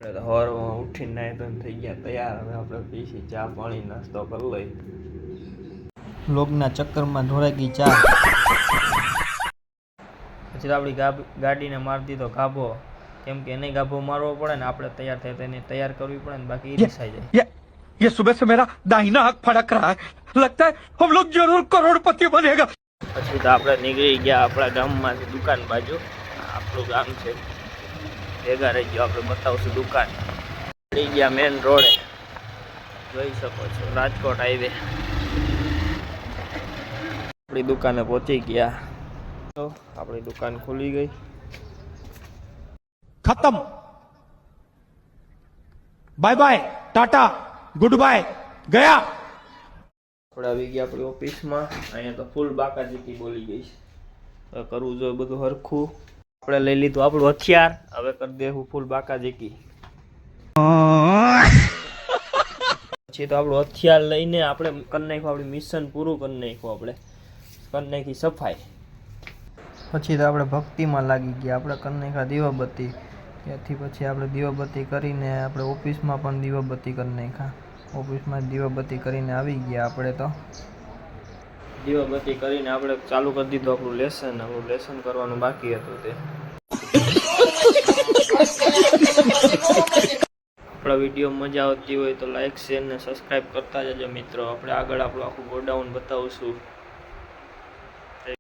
સવારમાં ઉઠીને નાય તો થઈ ગયા તૈયાર. હવે આપણે પીસી ચા પાણી નાસ્તો કરી લઈ. લોગના ચક્કરમાં ઢોળાઈ ગઈ ચા. પછી આપણી ગાડીને મારી દીધો ગાભો, કેમ કે એને ગાભો મારવો પડે ને આપણે તૈયાર થાય તો એને તૈયાર કરવી પડે ને, બાકી એ રિસાઈ જાય. ये सुबह से मेरा दाहिना आंख फड़क रहा है, लगता है हम लोग जरूर करोड़पति बनेगा. પછી તો આપણે નીકળી ગયા આપણા ગામમાંથી દુકાન બાજુ. આપણું ગામ છે, ભેગા રહી ગયો. આપણે બતાવશું દુકાન. નીકળી ગયા મેન રોડે, જોઈ શકો છો રાજકોટ હાઈવે. આપણી દુકાને પહોંચી ગયા. તો આપણી દુકાન ખુલી ગઈ. खत्म, bye bye, tata, goodbye, गया. આપણે આવી ગયા આપણી ઓફિસમાં. અહીંયા તો ફૂલ બાકાજીકી બોલી ગઈ છે. હવે કરવું જોઈએ બધું હરખું. આપણે લઈ લીધું આપણું હથિયાર, હવે કરી દેવું ફૂલ બાકાજીકી. પછી તો આપણું હથિયાર લઈને આપણે કરી નાખ્યું, આપણું મિશન પૂરું કરી નાખ્યું. આપણે કરી નાખી સફાઈ. પછી તો આપણે ભક્તિમાં લાગી ગયા. આપણે કરી નાખ્યા દીવાબત્તી. ત્યાંથી પછી આપણે દીવાબત્તી કરીને આપણે ઓફિસમાં પણ દીવાબત્તી કરી નાખ્યા. ઓફિસમાં દીવાબત્તી કરીને આવી ગયા. આપણે તો દીવાબત્તી કરીને આપણે ચાલુ કરી દીધું આપણું લેસન. આપણું લેસન કરવાનું બાકી હતું તે. આપણા વિડીયો મજા આવતી હોય તો લાઈક શેર ને સબસ્ક્રાઈબ કરતા જજો મિત્રો. આપણે આગળ આપણું આખું ગોડાઉન બતાવશું.